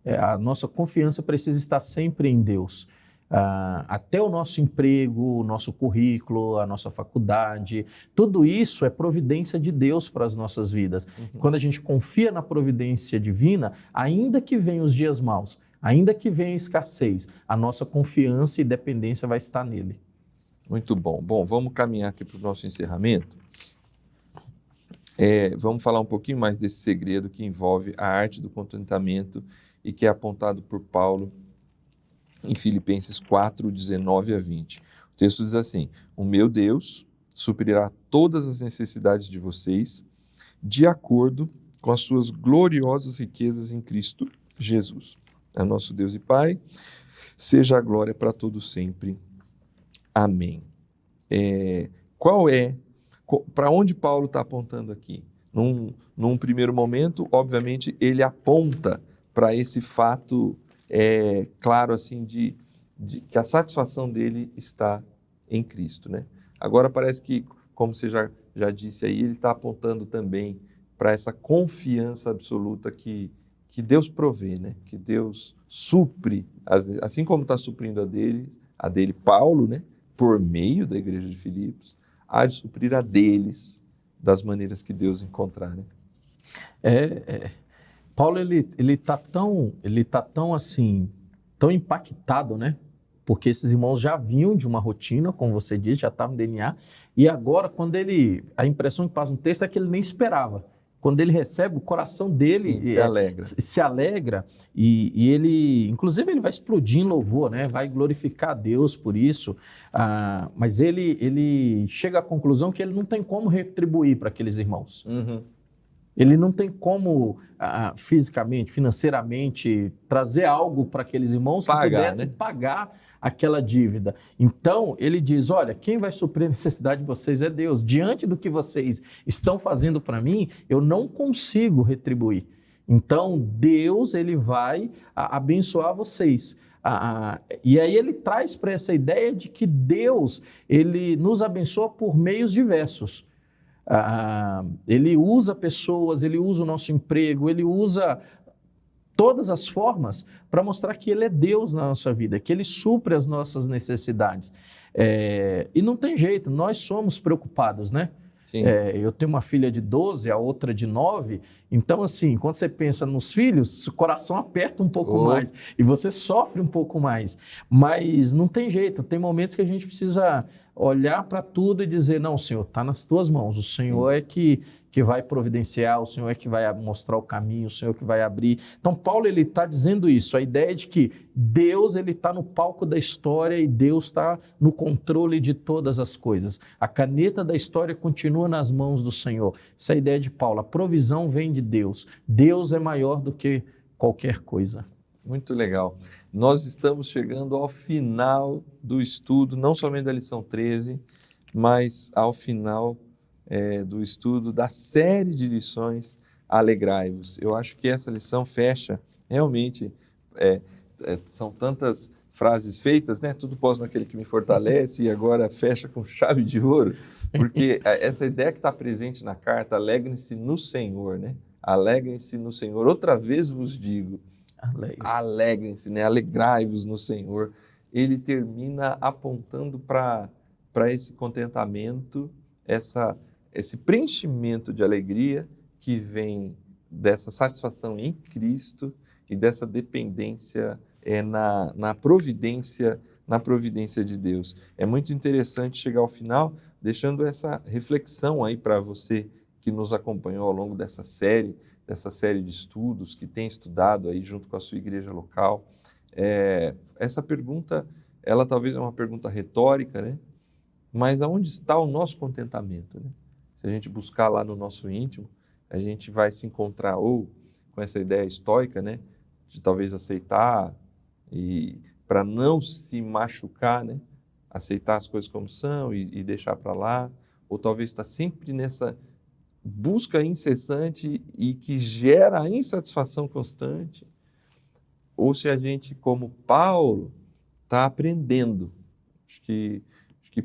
A nossa confiança precisa estar sempre em Deus. Até o nosso emprego, o nosso currículo, a nossa faculdade, tudo isso é providência de Deus para as nossas vidas. Uhum. Quando a gente confia na providência divina, ainda que venham os dias maus, ainda que venha a escassez, a nossa confiança e dependência vai estar nele. Muito bom. Bom, vamos caminhar aqui para o nosso encerramento. Vamos falar um pouquinho mais desse segredo que envolve a arte do contentamento e que é apontado por Paulo em Filipenses 4, 19 a 20. O texto diz assim: o meu Deus suprirá todas as necessidades de vocês de acordo com as suas gloriosas riquezas em Cristo Jesus. A nosso Deus e Pai, seja a glória para todos sempre. Amém. Para onde Paulo está apontando aqui? Num primeiro momento, obviamente, ele aponta para esse fato claro assim de que a satisfação dele está em Cristo, né? Agora parece que, como você já disse aí, ele está apontando também para essa confiança absoluta que Deus provê, né? Que Deus supre, assim como está suprindo a dele Paulo, né? Por meio da igreja de Filipos, há de suprir a deles das maneiras que Deus encontrar, né? Paulo, ele tá tão assim, tão impactado, né? Porque esses irmãos já vinham de uma rotina, como você disse, já estavam no DNA, e agora, a impressão que passa no texto é que ele nem esperava. Quando ele recebe, o coração dele se alegra e ele, inclusive, ele vai explodir em louvor, né? Vai glorificar a Deus por isso, mas ele chega à conclusão que ele não tem como retribuir para aqueles irmãos. Uhum. Ele não tem como fisicamente, financeiramente, trazer algo para aqueles irmãos que pudesse pagar aquela dívida. Então, ele diz, olha, quem vai suprir a necessidade de vocês é Deus. Diante do que vocês estão fazendo para mim, eu não consigo retribuir. Então, Deus, ele vai abençoar vocês. E aí ele traz para essa ideia de que Deus, ele nos abençoa por meios diversos. Ele usa pessoas, ele usa o nosso emprego, ele usa todas as formas para mostrar que ele é Deus na nossa vida, que ele supre as nossas necessidades. E não tem jeito, nós somos preocupados, né? Sim. Eu tenho uma filha de 12, a outra de 9, então assim, quando você pensa nos filhos, o coração aperta um pouco mais e você sofre um pouco mais, mas não tem jeito, tem momentos que a gente precisa olhar para tudo e dizer, não, Senhor, está nas tuas mãos, o Senhor é que vai providenciar, o Senhor é que vai mostrar o caminho, o Senhor que vai abrir. Então Paulo ele está dizendo isso, a ideia de que Deus ele está no palco da história e Deus está no controle de todas as coisas. A caneta da história continua nas mãos do Senhor. Essa é a ideia de Paulo, a provisão vem de Deus. Deus é maior do que qualquer coisa. Muito legal. Nós estamos chegando ao final do estudo, não somente da lição 13, mas ao final do estudo da série de lições Alegrai-vos. Eu acho que essa lição fecha, realmente, são tantas frases feitas, né? Tudo posso naquele que me fortalece, e agora fecha com chave de ouro, porque essa ideia que está presente na carta, alegrem-se no Senhor, né? Alegrem-se no Senhor. Outra vez vos digo, alegrem-se, né? Alegrai-vos no Senhor. Ele termina apontando para esse contentamento, esse preenchimento de alegria que vem dessa satisfação em Cristo e dessa dependência na providência de Deus. É muito interessante chegar ao final, deixando essa reflexão aí para você que nos acompanhou ao longo dessa série de estudos, que tem estudado aí junto com a sua igreja local. Essa pergunta, ela talvez é uma pergunta retórica, né? Mas aonde está o nosso contentamento, né? Se a gente buscar lá no nosso íntimo, a gente vai se encontrar ou com essa ideia estoica, né? De talvez aceitar e para não se machucar, né? Aceitar as coisas como são e deixar para lá, ou talvez está sempre nessa busca incessante e que gera a insatisfação constante, ou se a gente, como Paulo, está aprendendo. Acho que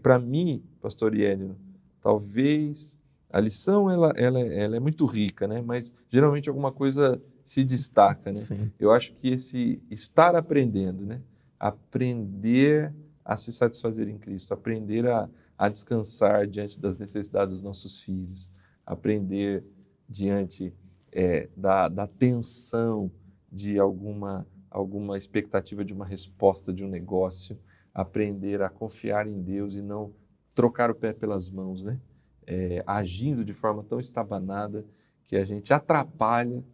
para mim, pastor Iedno, talvez a lição ela é muito rica, né? Mas geralmente alguma coisa se destaca, né? Sim. Eu acho que esse estar aprendendo, né? Aprender a se satisfazer em Cristo, aprender a descansar diante das necessidades dos nossos filhos, aprender diante da tensão de alguma expectativa de uma resposta de um negócio, aprender a confiar em Deus e não trocar o pé pelas mãos, né? Agindo de forma tão estabanada que a gente atrapalha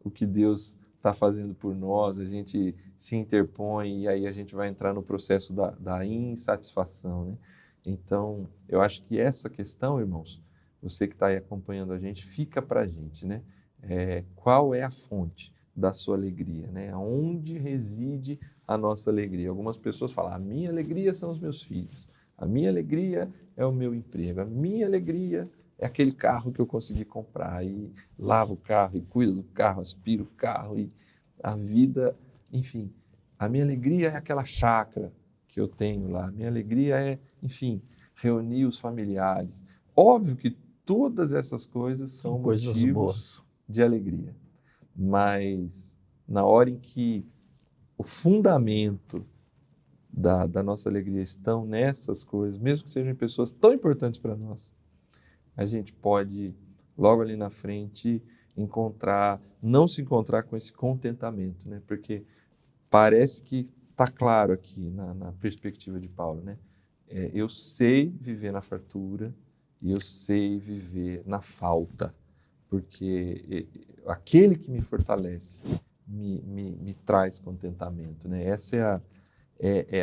o que Deus está fazendo por nós, a gente se interpõe e aí a gente vai entrar no processo da insatisfação, né? Então, eu acho que essa questão, irmãos, você que está aí acompanhando a gente, fica para a gente, né? Qual é a fonte da sua alegria, né? Onde reside a nossa alegria? Algumas pessoas falam, a minha alegria são os meus filhos, a minha alegria é o meu emprego, a minha alegria é aquele carro que eu consegui comprar, e lavo o carro, e cuido do carro, aspiro o carro, e a vida, enfim. A minha alegria é aquela chácara que eu tenho lá, a minha alegria é, enfim, reunir os familiares. Óbvio que todas essas coisas são motivos boas de alegria, mas na hora em que o fundamento da nossa alegria estão nessas coisas, mesmo que sejam pessoas tão importantes para nós, a gente pode, logo ali na frente, não se encontrar com esse contentamento, né? Porque parece que está claro aqui na perspectiva de Paulo, né? Eu sei viver na fartura e eu sei viver na falta, porque aquele que me fortalece me traz contentamento, né? Essa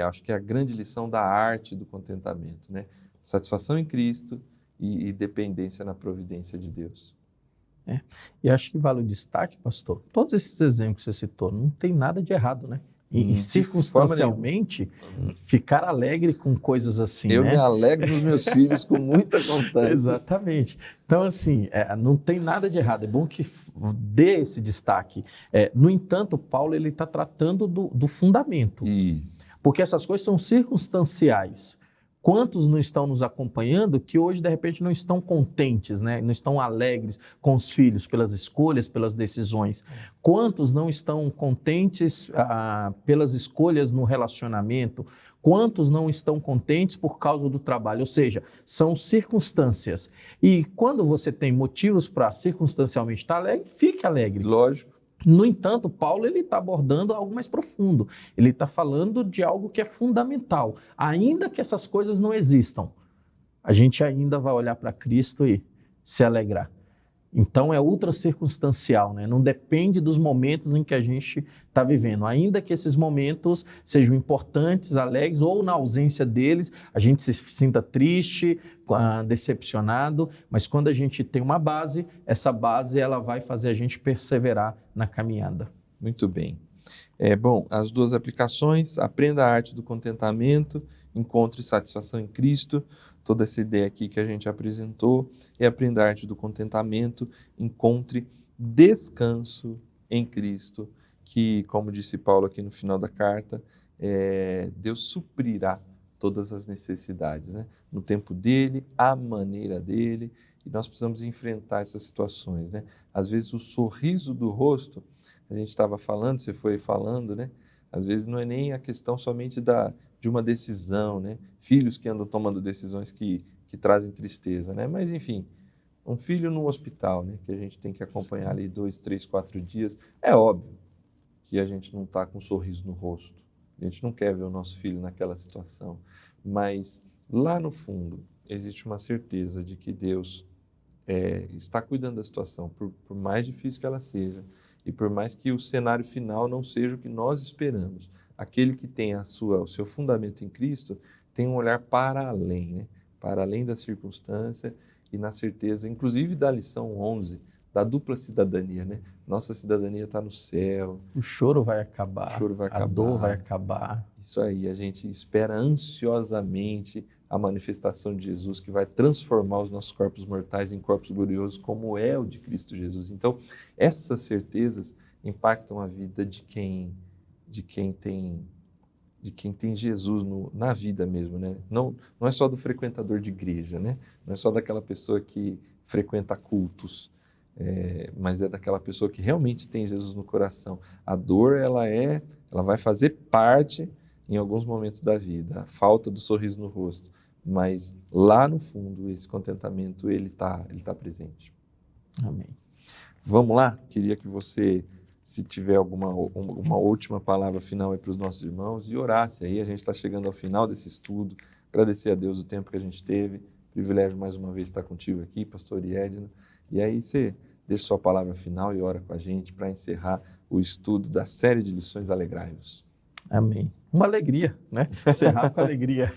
acho que é a grande lição da arte do contentamento, né? Satisfação em Cristo e dependência na providência de Deus. E acho que vale o destaque, pastor. Todos esses exemplos que você citou, não tem nada de errado, né? E circunstancialmente, ficar alegre com coisas assim, Eu né? me alegro nos meus filhos com muita constância. Exatamente. Então, assim, não tem nada de errado. É bom que dê esse destaque. No entanto, Paulo ele está tratando do fundamento. Isso. Porque essas coisas são circunstanciais. Quantos não estão nos acompanhando que hoje, de repente, não estão contentes, né? Não estão alegres com os filhos pelas escolhas, pelas decisões? Quantos não estão contentes pelas escolhas no relacionamento? Quantos não estão contentes por causa do trabalho? Ou seja, são circunstâncias. E quando você tem motivos para circunstancialmente estar alegre, fique alegre. Lógico. No entanto, Paulo está abordando algo mais profundo. Ele está falando de algo que é fundamental. Ainda que essas coisas não existam, a gente ainda vai olhar para Cristo e se alegrar. Então é ultra circunstancial, né? Não depende dos momentos em que a gente está vivendo. Ainda que esses momentos sejam importantes, alegres, ou na ausência deles, a gente se sinta triste, decepcionado, mas quando a gente tem uma base, essa base ela vai fazer a gente perseverar na caminhada. Muito bem. Bom, as duas aplicações: aprenda a arte do contentamento, encontre satisfação em Cristo. Toda essa ideia aqui que a gente apresentou, e aprenda a arte do contentamento, encontre descanso em Cristo, que, como disse Paulo aqui no final da carta, Deus suprirá todas as necessidades, né? No tempo dele, à maneira dele, e nós precisamos enfrentar essas situações, né? Às vezes o sorriso do rosto, a gente estava falando, você foi falando, né? Às vezes não é nem a questão somente de uma decisão, né? Filhos que andam tomando decisões que trazem tristeza, né? Mas, enfim, um filho no hospital, né? Que a gente tem que acompanhar ali 2, 3, 4 dias. É óbvio que a gente não está com um sorriso no rosto. A gente não quer ver o nosso filho naquela situação. Mas, lá no fundo, existe uma certeza de que Deus está cuidando da situação, por mais difícil que ela seja, e por mais que o cenário final não seja o que nós esperamos. Aquele que tem o seu fundamento em Cristo tem um olhar para além, né? Para além da circunstância e na certeza, inclusive da lição 11, da dupla cidadania, né? Nossa cidadania está no céu. O choro vai acabar, a dor vai acabar. Isso aí, a gente espera ansiosamente a manifestação de Jesus, que vai transformar os nossos corpos mortais em corpos gloriosos, como é o de Cristo Jesus. Então, essas certezas impactam a vida de quem tem Jesus na vida mesmo, né? Não é só do frequentador de igreja, né? Não é só daquela pessoa que frequenta cultos, mas é daquela pessoa que realmente tem Jesus no coração. A dor, ela vai fazer parte em alguns momentos da vida, a falta do sorriso no rosto, mas lá no fundo, esse contentamento, ele tá presente. Amém. Vamos lá? Queria que você, se tiver uma última palavra final aí para os nossos irmãos, e orasse aí. A gente está chegando ao final desse estudo. Agradecer a Deus o tempo que a gente teve. Privilégio mais uma vez estar contigo aqui, pastor Edno. E aí você deixa sua palavra final e ora com a gente para encerrar o estudo da série de lições Alegrai-vos. Amém. Uma alegria, né? Encerrar com alegria.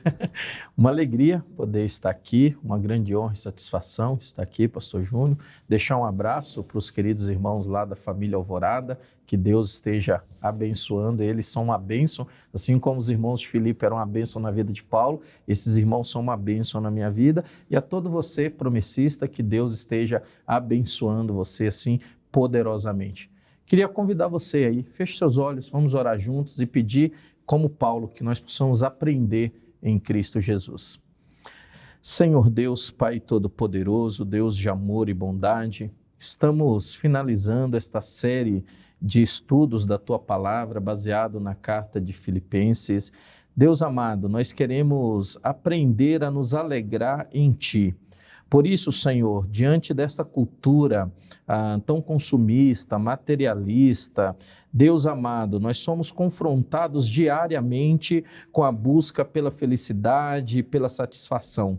Uma alegria poder estar aqui, uma grande honra e satisfação estar aqui, pastor Júnior. Deixar um abraço para os queridos irmãos lá da família Alvorada, que Deus esteja abençoando. Eles são uma bênção, assim como os irmãos de Filipe eram uma bênção na vida de Paulo, esses irmãos são uma bênção na minha vida. E a todo você, promessista, que Deus esteja abençoando você assim poderosamente. Queria convidar você aí, feche seus olhos, vamos orar juntos e pedir, como Paulo, que nós possamos aprender em Cristo Jesus. Senhor Deus, Pai Todo-Poderoso, Deus de amor e bondade, estamos finalizando esta série de estudos da Tua Palavra, baseado na carta de Filipenses. Deus amado, nós queremos aprender a nos alegrar em Ti. Por isso, Senhor, diante desta cultura tão consumista, materialista, Deus amado, nós somos confrontados diariamente com a busca pela felicidade e pela satisfação.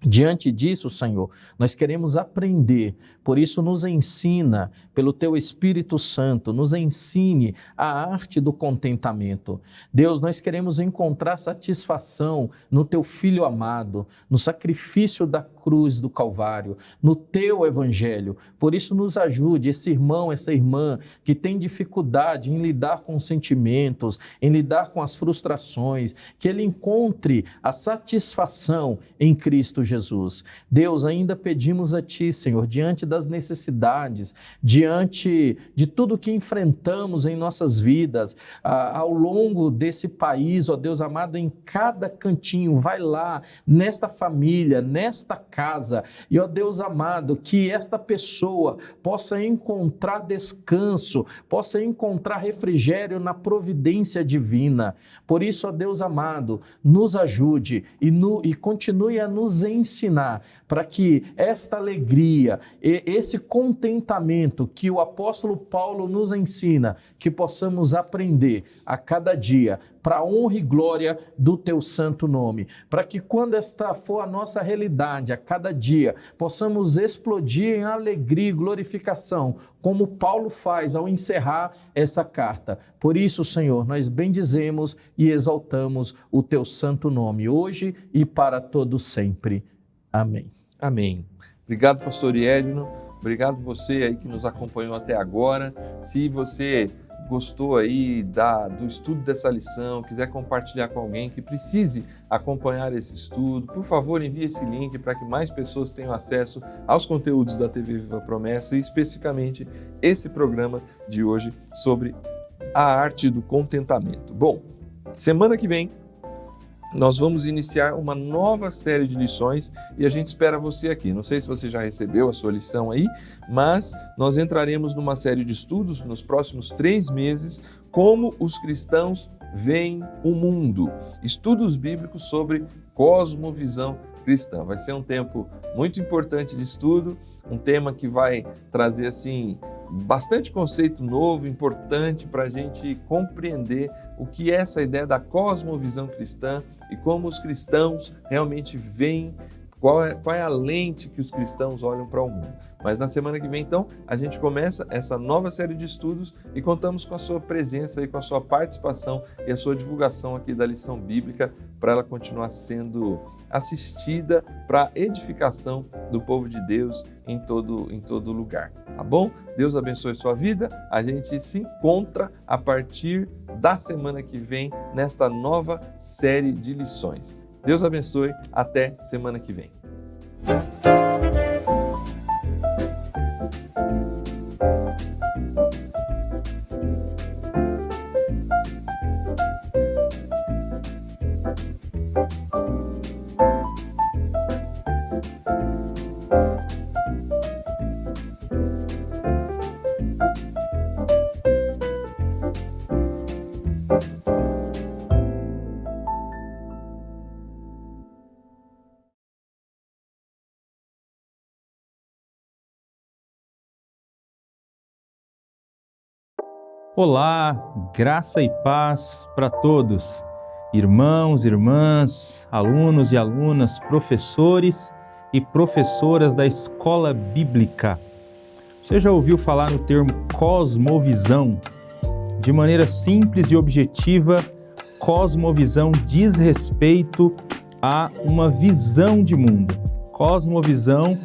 Diante disso, Senhor, nós queremos aprender, por isso nos ensina, pelo Teu Espírito Santo, nos ensine a arte do contentamento. Deus, nós queremos encontrar satisfação no Teu Filho amado, no sacrifício da cruz do Calvário, no Teu Evangelho. Por isso nos ajude, esse irmão, essa irmã que tem dificuldade em lidar com os sentimentos, em lidar com as frustrações, que ele encontre a satisfação em Cristo Jesus. Deus, ainda pedimos a Ti, Senhor, diante das necessidades, diante de tudo que enfrentamos em nossas vidas, ao longo desse país, ó Deus amado, em cada cantinho, vai lá, nesta família, nesta casa, e ó Deus amado, que esta pessoa possa encontrar descanso, possa encontrar refrigério na providência divina. Por isso, ó Deus amado, nos ajude e continue a nos ensinar para que esta alegria, esse contentamento que o apóstolo Paulo nos ensina, que possamos aprender a cada dia, para a honra e glória do Teu santo nome, para que quando esta for a nossa realidade, a cada dia, possamos explodir em alegria e glorificação, como Paulo faz ao encerrar essa carta. Por isso, Senhor, nós bendizemos e exaltamos o Teu santo nome, hoje e para todo sempre. Amém. Amém. Obrigado, pastor Iedno. Obrigado você aí que nos acompanhou até agora. Se você gostou aí do estudo dessa lição, quiser compartilhar com alguém que precise acompanhar esse estudo, por favor, envie esse link para que mais pessoas tenham acesso aos conteúdos da TV Viva Promessa e especificamente esse programa de hoje sobre a arte do contentamento. Bom, semana que vem nós vamos iniciar uma nova série de lições e a gente espera você aqui. Não sei se você já recebeu a sua lição aí, mas nós entraremos numa série de estudos nos próximos 3 meses, como os cristãos veem o mundo. Estudos bíblicos sobre cosmovisão cristã. Vai ser um tempo muito importante de estudo, um tema que vai trazer assim bastante conceito novo, importante para a gente compreender o que é essa ideia da cosmovisão cristã e como os cristãos realmente veem, qual é a lente que os cristãos olham para o mundo. Mas na semana que vem, então, a gente começa essa nova série de estudos e contamos com a sua presença e com a sua participação e a sua divulgação aqui da lição bíblica para ela continuar sendo assistida para edificação do povo de Deus em todo lugar, tá bom? Deus abençoe a sua vida, a gente se encontra a partir da semana que vem nesta nova série de lições. Deus abençoe, até semana que vem. Olá, graça e paz para todos, irmãos, irmãs, alunos e alunas, professores e professoras da Escola Bíblica. Você já ouviu falar no termo cosmovisão? De maneira simples e objetiva, cosmovisão diz respeito a uma visão de mundo. Cosmovisão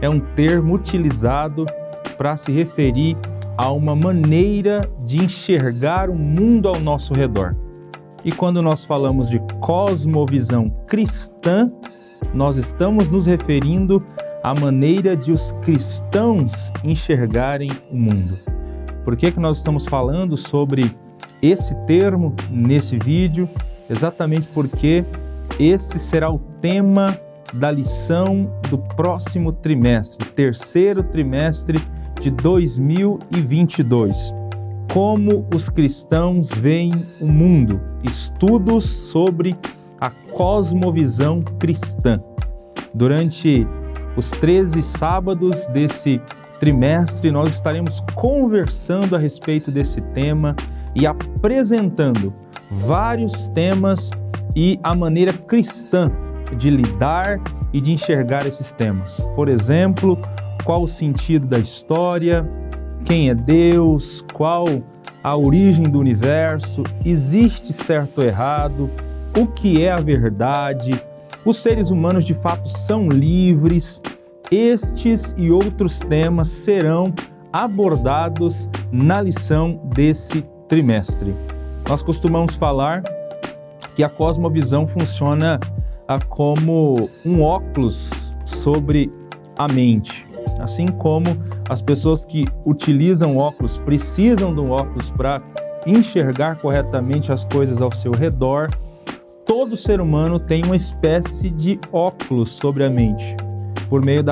é um termo utilizado para se referir a uma maneira de enxergar o mundo ao nosso redor. E quando nós falamos de cosmovisão cristã, nós estamos nos referindo à maneira de os cristãos enxergarem o mundo. Por que nós estamos falando sobre esse termo nesse vídeo? Exatamente porque esse será o tema da lição do próximo trimestre, terceiro trimestre de 2022. Como os cristãos veem o mundo. Estudos sobre a cosmovisão cristã. Durante os 13 sábados desse trimestre, nós estaremos conversando a respeito desse tema e apresentando vários temas e a maneira cristã de lidar e de enxergar esses temas. Por exemplo, qual o sentido da história, quem é Deus, qual a origem do universo, existe certo ou errado, o que é a verdade, os seres humanos de fato são livres. Estes e outros temas serão abordados na lição desse trimestre. Nós costumamos falar que a cosmovisão funciona como um óculos sobre a mente. Assim como as pessoas que utilizam óculos precisam de um óculos para enxergar corretamente as coisas ao seu redor, todo ser humano tem uma espécie de óculos sobre a mente, por meio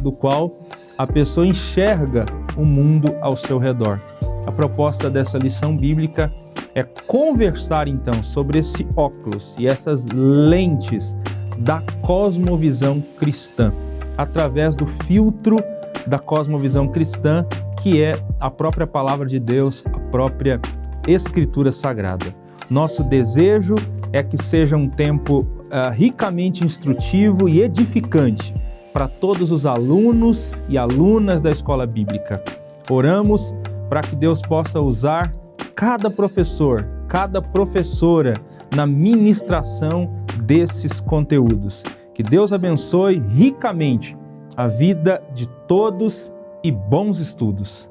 do qual a pessoa enxerga o mundo ao seu redor. A proposta dessa lição bíblica é conversar então sobre esse óculos e essas lentes da cosmovisão cristã, através do filtro da cosmovisão cristã, que é a própria palavra de Deus, a própria Escritura Sagrada. Nosso desejo é que seja um tempo ricamente instrutivo e edificante para todos os alunos e alunas da Escola Bíblica. Oramos para que Deus possa usar cada professor, cada professora na ministração desses conteúdos. Que Deus abençoe ricamente a vida de todos e bons estudos.